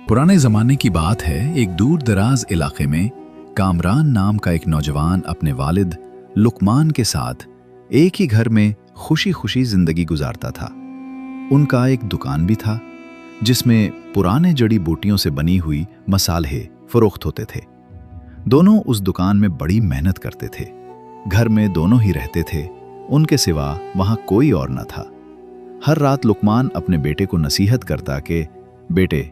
पुराने ज़माने की बात है, एक दूर दराज इलाके में कामरान नाम का एक नौजवान अपने वालिद लुकमान के साथ एक ही घर में खुशी खुशी जिंदगी गुजारता था। उनका एक दुकान भी था जिसमें पुराने जड़ी बूटियों से बनी हुई मसाले फरोख्त होते थे। दोनों उस दुकान में बड़ी मेहनत करते थे। घर में दोनों ही रहते थे, उनके सिवा वहाँ कोई और न था। हर रात लुकमान अपने बेटे को नसीहत करता कि बेटे,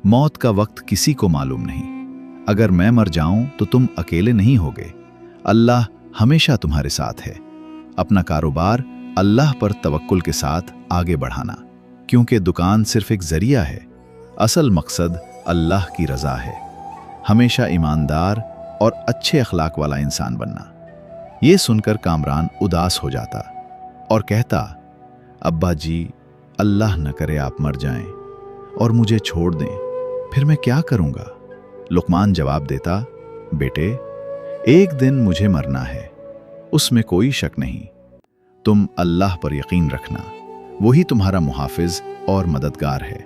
मौत का वक्त किसी को मालूम नहीं। अगर मैं मर जाऊं तो तुम अकेले नहीं होगे। अल्लाह हमेशा तुम्हारे साथ है। अपना कारोबार अल्लाह पर तवक्कुल के साथ आगे बढ़ाना, क्योंकि दुकान सिर्फ एक जरिया है, असल मकसद अल्लाह की रज़ा है। हमेशा ईमानदार और अच्छे अखलाक वाला इंसान बनना। ये सुनकर कामरान उदास हो जाता और कहता, अब्बा जी, अल्लाह न करे आप मर जाएं और मुझे छोड़ दें, फिर मैं क्या करूंगा। लुकमान जवाब देता, बेटे, एक दिन मुझे मरना है, उसमें कोई शक नहीं। तुम अल्लाह पर यकीन रखना, वही तुम्हारा मुहाफिज और मददगार है।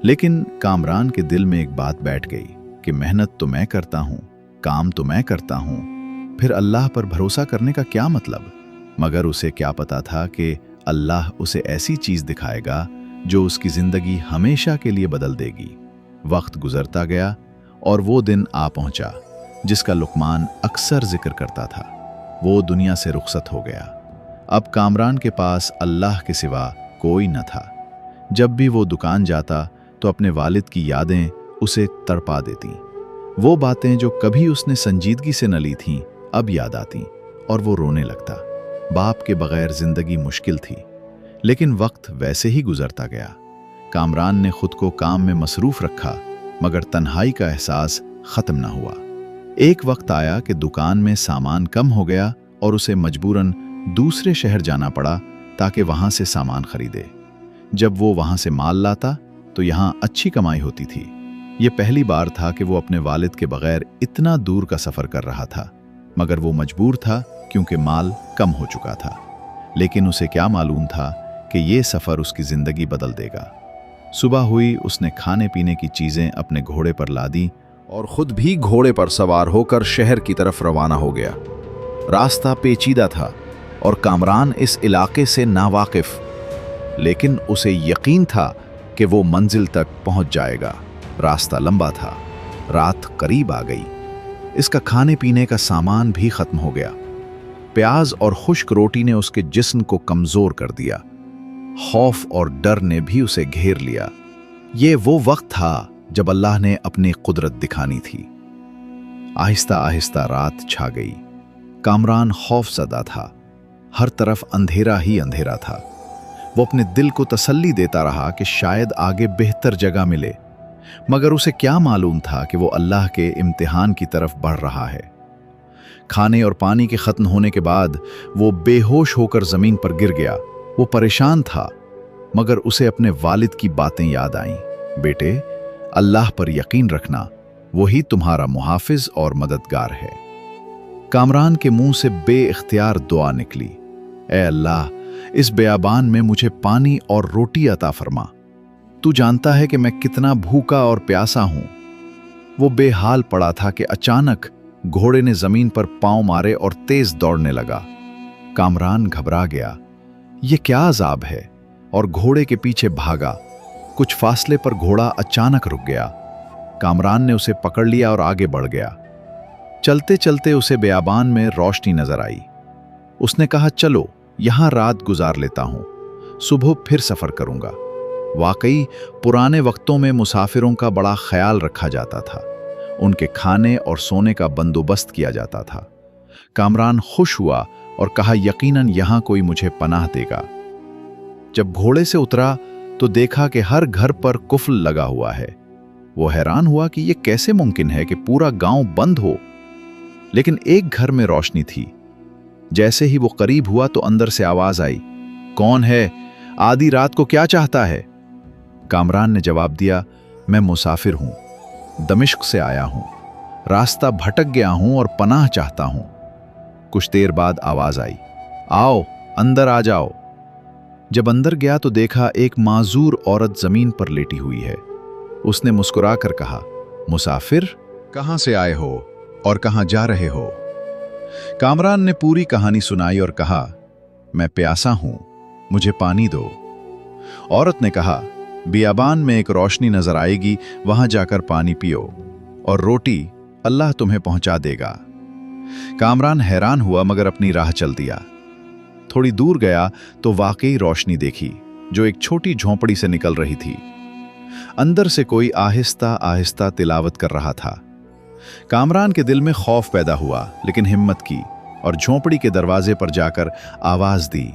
लेकिन कामरान के दिल में एक बात बैठ गई कि मेहनत तो मैं करता हूँ, काम तो मैं करता हूँ, फिर अल्लाह पर भरोसा करने का क्या मतलब। मगर उसे क्या पता था कि अल्लाह उसे ऐसी चीज़ दिखाएगा जो उसकी ज़िंदगी हमेशा के लिए बदल देगी। वक्त गुजरता गया और वो दिन आ पहुंचा जिसका लुकमान अक्सर जिक्र करता था। वो दुनिया से रुखसत हो गया। अब कामरान के पास अल्लाह के सिवा कोई न था। जब भी वो दुकान जाता तो अपने वालिद की यादें उसे तड़पा देतीं। वो बातें जो कभी उसने संजीदगी से न ली थीं अब याद आतीं और वो रोने लगता। बाप के बगैर जिंदगी मुश्किल थी, लेकिन वक्त वैसे ही गुजरता गया। कामरान ने खुद को काम में मसरूफ रखा, मगर तन्हाई का एहसास खत्म न हुआ। एक वक्त आया कि दुकान में सामान कम हो गया और उसे मजबूरन दूसरे शहर जाना पड़ा ताकि वहां से सामान खरीदे। जब वो वहां से माल लाता तो यहाँ अच्छी कमाई होती थी। ये पहली बार था कि वो अपने वालिद के बगैर इतना दूर का सफर कर रहा था, मगर वो मजबूर था क्योंकि माल कम हो चुका था। लेकिन उसे क्या मालूम था कि ये सफर उसकी जिंदगी बदल देगा। सुबह हुई, उसने खाने पीने की चीजें अपने घोड़े पर लादी और खुद भी घोड़े पर सवार होकर शहर की तरफ रवाना हो गया। रास्ता पेचीदा था और कामरान इस इलाके से नावाकिफ, लेकिन उसे यकीन था कि वो मंजिल तक पहुंच जाएगा। रास्ता लंबा था, रात करीब आ गई। इसका खाने पीने का सामान भी खत्म हो गया। प्याज और खुश्क रोटी ने उसके जिस्म को कमजोर कर दिया। खौफ और डर ने भी उसे घेर लिया। ये वो वक्त था जब अल्लाह ने अपनी कुदरत दिखानी थी। आहिस्ता आहिस्ता रात छा गई। कामरान खौफज़दा था। हर तरफ अंधेरा ही अंधेरा था। वो अपने दिल को तसल्ली देता रहा कि शायद आगे बेहतर जगह मिले, मगर उसे क्या मालूम था कि वो अल्लाह के इम्तिहान की तरफ बढ़ रहा है। खाने और पानी के खत्म होने के बाद वो बेहोश होकर जमीन पर गिर गया। वो परेशान था, मगर उसे अपने वालिद की बातें याद आईं। बेटे, अल्लाह पर यकीन रखना, वही तुम्हारा मुहाफिज और मददगार है। कामरान के मुंह से बेइख्तियार दुआ निकली, ऐ अल्लाह, इस बेयाबान में मुझे पानी और रोटी अता फरमा। तू जानता है कि मैं कितना भूखा और प्यासा हूं। वो बेहाल पड़ा था कि अचानक घोड़े ने जमीन पर पांव मारे और तेज दौड़ने लगा। कामरान घबरा गया। ये क्या अजाब है, और घोड़े के पीछे भागा। कुछ फासले पर घोड़ा अचानक रुक गया। कामरान ने उसे पकड़ लिया और आगे बढ़ गया। चलते चलते उसे बेयाबान में रोशनी नजर आई। उसने कहा, चलो यहां रात गुजार लेता हूं, सुबह फिर सफर करूंगा। वाकई पुराने वक्तों में मुसाफिरों का बड़ा ख्याल रखा जाता था। उनके खाने और सोने का बंदोबस्त किया जाता था। कामरान खुश हुआ और कहा, यकीनन यहां कोई मुझे पनाह देगा। जब घोड़े से उतरा तो देखा कि हर घर पर कुफल लगा हुआ है। वो हैरान हुआ कि यह कैसे मुमकिन है कि पूरा गांव बंद हो, लेकिन एक घर में रोशनी थी। जैसे ही वो करीब हुआ तो अंदर से आवाज आई, कौन है? आधी रात को क्या चाहता है? कामरान ने जवाब दिया, मैं मुसाफिर हूं, दमिश्क से आया हूं, रास्ता भटक गया हूं और पनाह चाहता हूं। कुछ देर बाद आवाज आई, आओ अंदर आ जाओ। जब अंदर गया तो देखा एक माजूर औरत जमीन पर लेटी हुई है। उसने मुस्कुराकर कहा, मुसाफिर, कहाँ से आए हो और कहाँ जा रहे हो? कामरान ने पूरी कहानी सुनाई और कहा, मैं प्यासा हूं, मुझे पानी दो। औरत ने कहा, बियाबान में एक रोशनी नजर आएगी, वहां जाकर पानी पियो और रोटी अल्लाह तुम्हें पहुंचा देगा। कामरान हैरान हुआ मगर अपनी राह चल दिया। थोड़ी दूर गया तो वाकई रोशनी देखी जो एक छोटी झोंपड़ी से निकल रही थी। अंदर से कोई आहिस्ता आहिस्ता तिलावत कर रहा था। कामरान के दिल में खौफ पैदा हुआ, लेकिन हिम्मत की और झोंपड़ी के दरवाजे पर जाकर आवाज दी,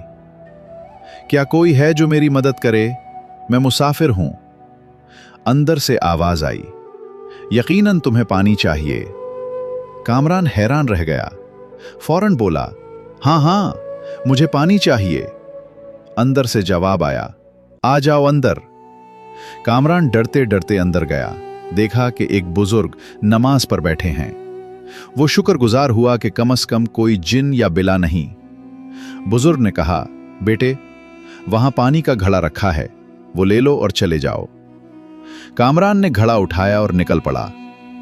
क्या कोई है जो मेरी मदद करे? मैं मुसाफिर हूं। अंदर से आवाज आई, यकीनन तुम्हें पानी चाहिए। कामरान हैरान रह गया, फौरन बोला, हाँ हाँ, मुझे पानी चाहिए। अंदर से जवाब आया, आ जाओ अंदर। कामरान डरते डरते अंदर गया। देखा कि एक बुजुर्ग नमाज पर बैठे हैं। वो शुक्रगुजार हुआ कि कम से कम कोई जिन या बिला नहीं। बुजुर्ग ने कहा, बेटे, वहां पानी का घड़ा रखा है, वो ले लो और चले जाओ। कामरान ने घड़ा उठाया और निकल पड़ा।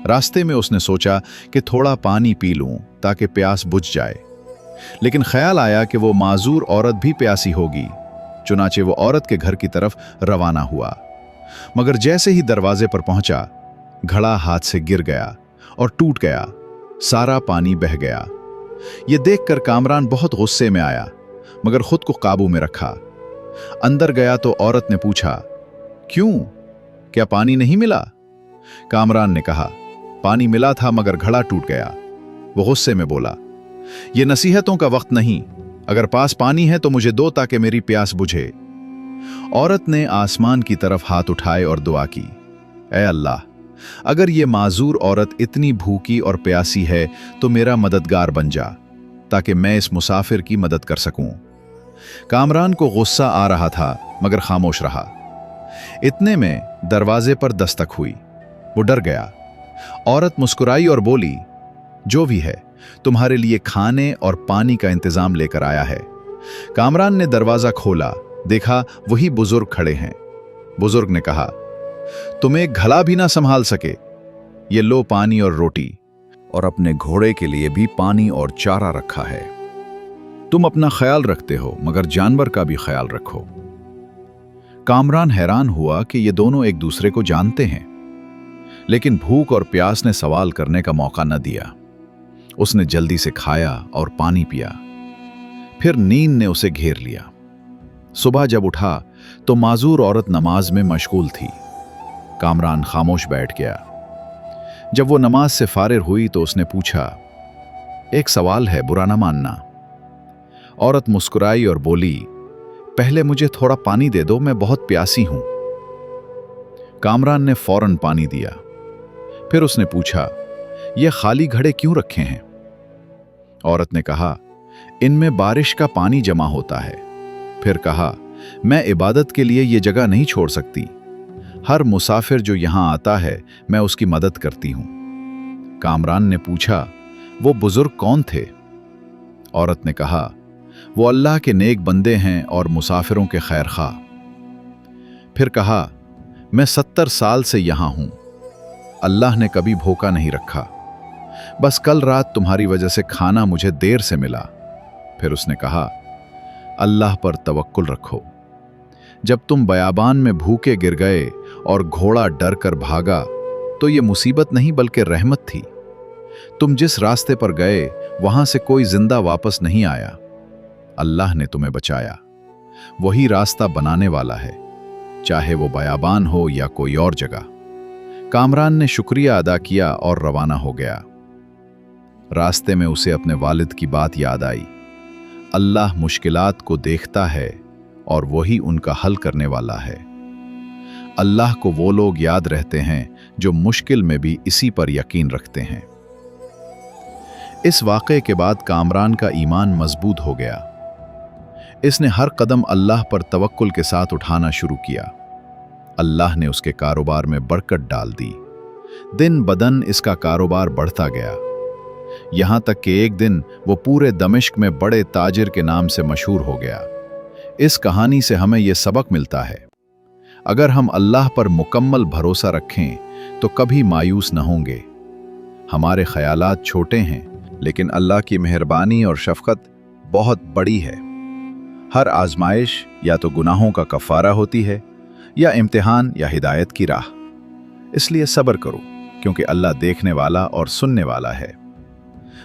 रास्ते में उसने सोचा कि थोड़ा पानी पी लूं ताकि प्यास बुझ जाए, लेकिन ख्याल आया कि वो माजूर औरत भी प्यासी होगी। चुनाचे वो औरत के घर की तरफ रवाना हुआ, मगर जैसे ही दरवाजे पर पहुंचा, घड़ा हाथ से गिर गया और टूट गया। सारा पानी बह गया। ये देखकर कामरान बहुत गुस्से में आया, मगर खुद को काबू में रखा। अंदर गया तो औरत ने पूछा, क्यों, क्या पानी नहीं मिला? कामरान ने कहा, पानी मिला था मगर घड़ा टूट गया। वो गुस्से में बोला, ये नसीहतों का वक्त नहीं, अगर पास पानी है तो मुझे दो ताकि मेरी प्यास बुझे। औरत ने आसमान की तरफ हाथ उठाए और दुआ की, ऐ अल्लाह, अगर ये माजूर औरत इतनी भूखी और प्यासी है तो मेरा मददगार बन जा, ताकि मैं इस मुसाफिर की मदद कर सकूं। कामरान को गुस्सा आ रहा था मगर खामोश रहा। इतने में दरवाजे पर दस्तक हुई। वो डर गया। औरत मुस्कुराई और बोली, जो भी है, तुम्हारे लिए खाने और पानी का इंतजाम लेकर आया है। कामरान ने दरवाजा खोला, देखा वही बुजुर्ग खड़े हैं। बुजुर्ग ने कहा, तुम एक घड़ा भी ना संभाल सके, ये लो पानी और रोटी, और अपने घोड़े के लिए भी पानी और चारा रखा है। तुम अपना ख्याल रखते हो मगर जानवर का भी ख्याल रखो। कामरान हैरान हुआ कि ये दोनों एक दूसरे को जानते हैं, लेकिन भूख और प्यास ने सवाल करने का मौका न दिया। उसने जल्दी से खाया और पानी पिया। फिर नींद ने उसे घेर लिया। सुबह जब उठा तो माजूर औरत नमाज में मशगूल थी। कामरान खामोश बैठ गया। जब वो नमाज से फारिग हुई तो उसने पूछा, एक सवाल है, बुरा ना मानना। औरत मुस्कुराई और बोली, पहले मुझे थोड़ा पानी दे दो, मैं बहुत प्यासी हूं। कामरान ने फौरन पानी दिया। फिर उसने पूछा, ये खाली घड़े क्यों रखे हैं? औरत ने कहा, इनमें बारिश का पानी जमा होता है। फिर कहा, मैं इबादत के लिए ये जगह नहीं छोड़ सकती। हर मुसाफिर जो यहां आता है मैं उसकी मदद करती हूं। कामरान ने पूछा, वो बुजुर्ग कौन थे? औरत ने कहा, वो अल्लाह के नेक बंदे हैं और मुसाफिरों के खैर खा। फिर कहा, मैं 70 साल से यहां हूं, अल्लाह ने कभी भूखा नहीं रखा, बस कल रात तुम्हारी वजह से खाना मुझे देर से मिला। फिर उसने कहा, अल्लाह पर तवक्कुल रखो। जब तुम बयाबान में भूखे गिर गए और घोड़ा डर कर भागा तो ये मुसीबत नहीं बल्कि रहमत थी। तुम जिस रास्ते पर गए वहां से कोई जिंदा वापस नहीं आया, अल्लाह ने तुम्हें बचाया। वही रास्ता बनाने वाला है, चाहे वो बयाबान हो या कोई और जगह। कामरान ने शुक्रिया अदा किया और रवाना हो गया। रास्ते में उसे अपने वालिद की बात याद आई, अल्लाह मुश्किलात को देखता है और वही उनका हल करने वाला है। अल्लाह को वो लोग याद रहते हैं जो मुश्किल में भी इसी पर यकीन रखते हैं। इस वाक़े के बाद कामरान का ईमान मजबूत हो गया। इसने हर कदम अल्लाह पर तवक्कुल के साथ उठाना शुरू किया। अल्लाह ने उसके कारोबार में बरकत डाल दी। दिन बदन इसका कारोबार बढ़ता गया, यहां तक कि एक दिन वो पूरे दमिश्क में बड़े ताजिर के नाम से मशहूर हो गया। इस कहानी से हमें यह सबक मिलता है, अगर हम अल्लाह पर मुकम्मल भरोसा रखें तो कभी मायूस न होंगे। हमारे ख्यालात छोटे हैं, लेकिन अल्लाह की मेहरबानी और शफकत बहुत बड़ी है। हर आजमाइश या तो गुनाहों का कफ़ारा होती है, या इम्तिहान या हिदायत की राह। इसलिए सब्र करो, क्योंकि अल्लाह देखने वाला और सुनने वाला है।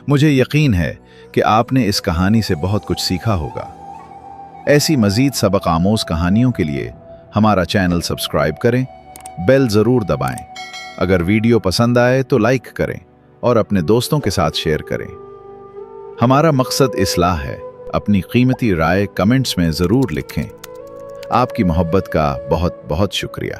मुझे यकीन है कि आपने इस कहानी से बहुत कुछ सीखा होगा। ऐसी मज़ीद सबक आमोज़ कहानियों के लिए हमारा चैनल सब्सक्राइब करें, बेल ज़रूर दबाएं। अगर वीडियो पसंद आए तो लाइक करें और अपने दोस्तों के साथ शेयर करें। हमारा मकसद इस्लाह है। अपनी कीमती राय कमेंट्स में ज़रूर लिखें। आपकी मोहब्बत का बहुत बहुत शुक्रिया।